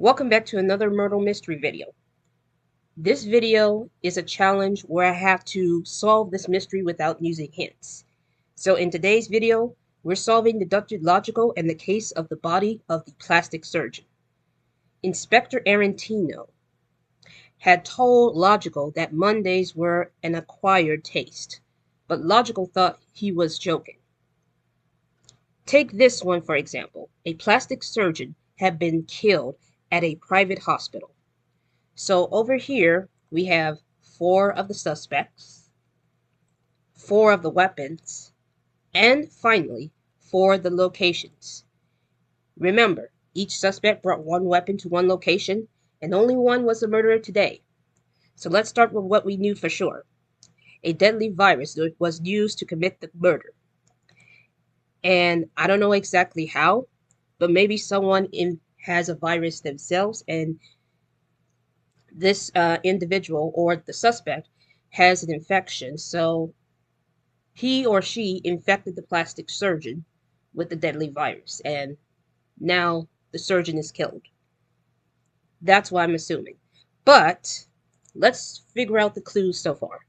Welcome back to another Murdle mystery video. This video is a challenge where I have to solve this mystery without using hints. So in today's video, we're solving deductive logical and the case of the body of the plastic surgeon. Inspector Arantino had told Logical that Mondays were an acquired taste, but Logical thought he was joking. Take this one for example. A plastic surgeon had been killed at a private hospital. So over here, we have 4 of the suspects, 4 of the weapons, and finally, 4 of the locations. Remember, each suspect brought 1 weapon to 1 location, and only 1 was the murderer today. So let's start with what we knew for sure. A deadly virus was used to commit the murder. And I don't know exactly how, but maybe someone has a virus themselves, and this individual or the suspect has an infection, so he or she infected the plastic surgeon with the deadly virus, and now the surgeon is killed. That's what I'm assuming. But let's figure out the clues so far.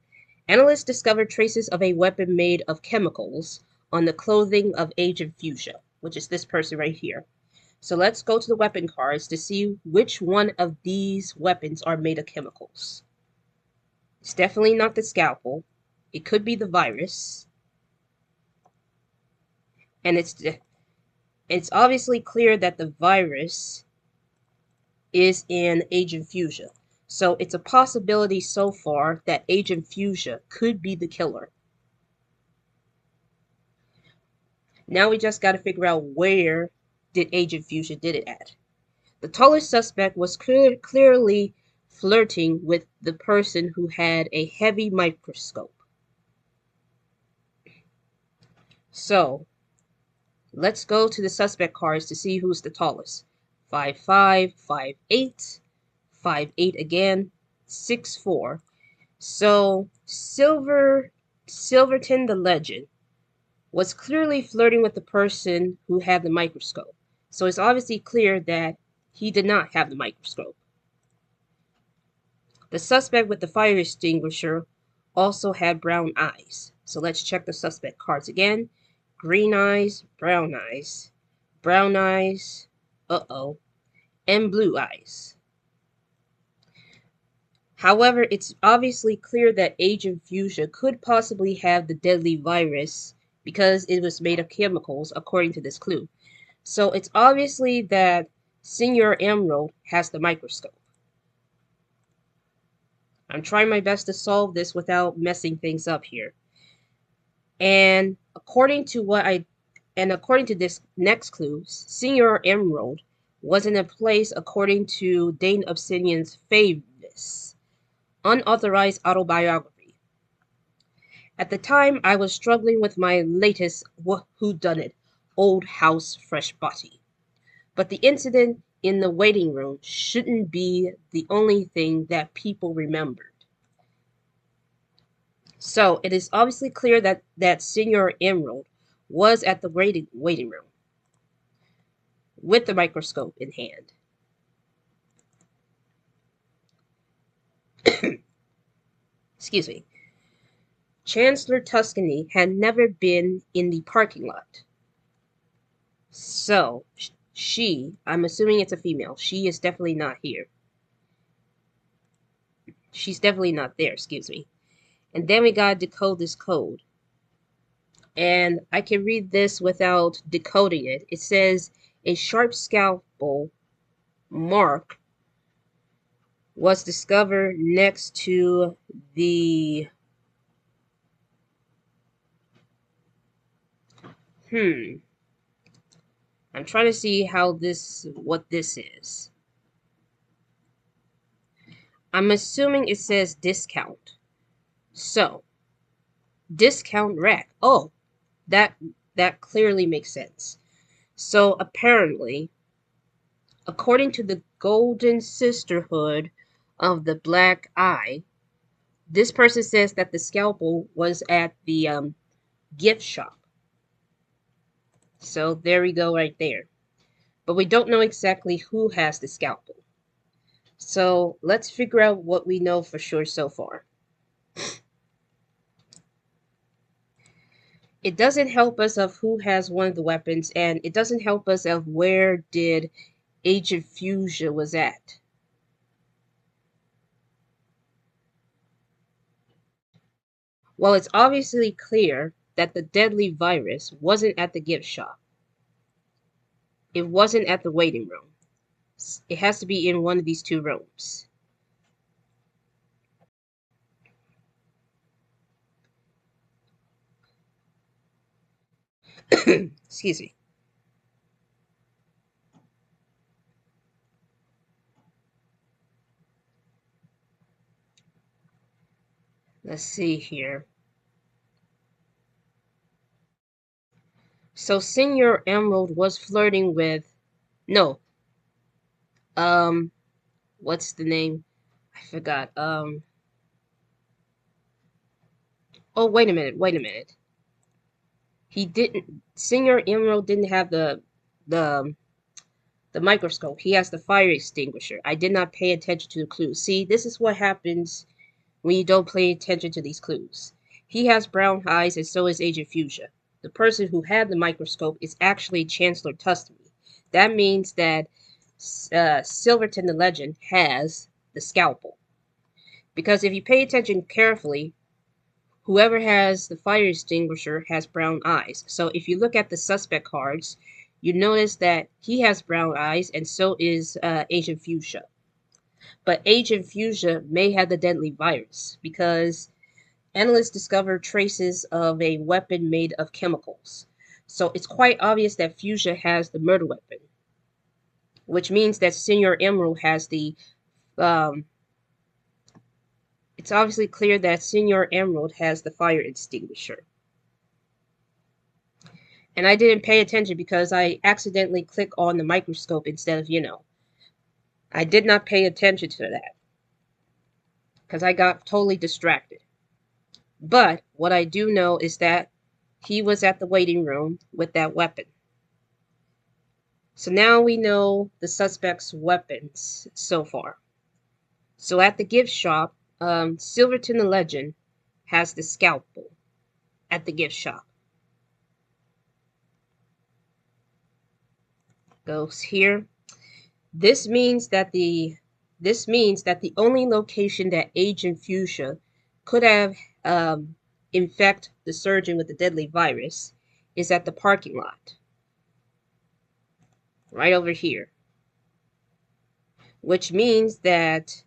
Analysts discovered traces of a weapon made of chemicals on the clothing of Agent Fuchsia, which is this person right here. So let's go to the weapon cards to see which one of these weapons are made of chemicals. It's definitely not the scalpel. It could be the virus. And it's obviously clear that the virus is in Agent Fuchsia. So it's a possibility so far that Agent Fuchsia could be the killer. Now we just got to figure out where did Agent Fuchsia did it at. The tallest suspect was clearly flirting with the person who had a heavy microscope. So let's go to the suspect cards to see who's the tallest. 5'5", 5'8", 5'8" again, 6'4". So Silverton the legend was clearly flirting with the person who had the microscope. So it's obviously clear that he did not have the microscope. The suspect with the fire extinguisher also had brown eyes. So let's check the suspect cards again. Green eyes, brown eyes, and blue eyes. However, it's obviously clear that Agent Fuchsia could possibly have the deadly virus because it was made of chemicals, according to this clue. So it's obviously that Senor Emerald has the microscope. I'm trying my best to solve this without messing things up here. And according to this next clue, Senor Emerald was in a place according to Dane Obsidian's famous unauthorized autobiography. At the time, I was struggling with my latest whodunit, Old House Fresh Body. But the incident in the waiting room shouldn't be the only thing that people remembered. So it is obviously clear that Senor Emerald was at the waiting room with the microscope in hand. Excuse me. Chancellor Tuscany had never been in the parking lot. So I'm assuming it's a female. She is definitely not here. She's definitely not there, excuse me. And then we gotta decode this code. And I can read this without decoding it. It says a sharp scalpel mark was discovered next to the I'm trying to see what this is. I'm assuming it says discount. So, discount rack. Oh, that clearly makes sense. So apparently, according to the Golden Sisterhood of the Black Eye, this person says that the scalpel was at the gift shop. So there we go right there. But we don't know exactly who has the scalpel. So let's figure out what we know for sure so far. It doesn't help us of who has one of the weapons, and it doesn't help us of where did Agent Fuchsia was at. Well, it's obviously clear that the deadly virus wasn't at the gift shop. It wasn't at the waiting room. It has to be in one of these two rooms. Excuse me. Let's see here. So Senior Emerald was flirting with no, um, what's the name? I forgot. Oh, wait a minute. He didn't. Senior Emerald didn't have the the microscope. He has the fire extinguisher. I did not pay attention to the clues. See, this is what happens when you don't pay attention to these clues. He has brown eyes, and so is Agent Fuchsia. The person who had the microscope is actually Chancellor Tuscany. That means that Silverton the Legend has the scalpel. Because if you pay attention carefully, whoever has the fire extinguisher has brown eyes. So if you look at the suspect cards, you notice that he has brown eyes, and so is Agent Fuchsia. But Agent Fuchsia may have the deadly virus because analysts discovered traces of a weapon made of chemicals. So it's quite obvious that Fuchsia has the murder weapon, which means that Senor Emerald has the. It's obviously clear that Senor Emerald has the fire extinguisher. And I didn't pay attention because I accidentally clicked on the microscope instead of. I did not pay attention to that because I got totally distracted. But what I do know is that he was at the waiting room with that weapon. So now we know the suspect's weapons so far. So at the gift shop, Silverton the Legend has the scalpel at the gift shop. Goes here. This means that the only location that Agent Fuchsia could have infect the surgeon with the deadly virus is at the parking lot. Right over here. Which means that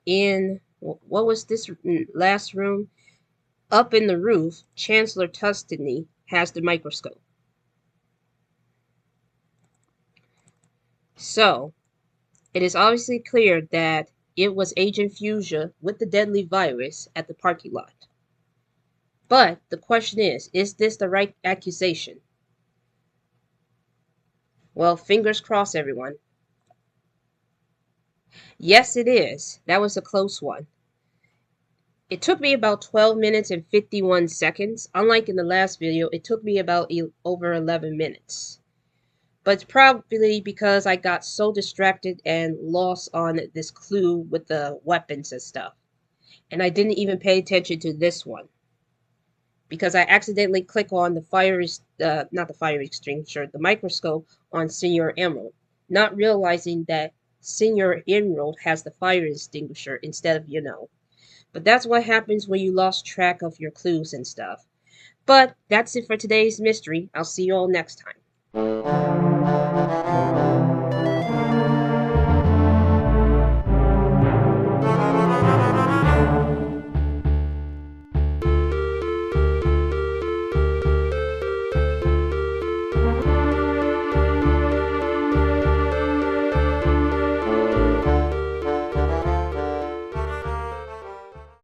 in what was this last room? Up in the roof, Chancellor Tuscany has the microscope. So, it is obviously clear that it was Agent Fuchsia with the deadly virus at the parking lot. But the question is this the right accusation? Well, fingers crossed, everyone. Yes, it is. That was a close one. It took me about 12 minutes and 51 seconds. Unlike in the last video, it took me about over 11 minutes. But it's probably because I got so distracted and lost on this clue with the weapons and stuff. And I didn't even pay attention to this one. Because I accidentally clicked on the not the fire extinguisher, the microscope on Senor Emerald. Not realizing that Senor Emerald has the fire extinguisher instead of. But that's what happens when you lost track of your clues and stuff. But that's it for today's mystery. I'll see you all next time.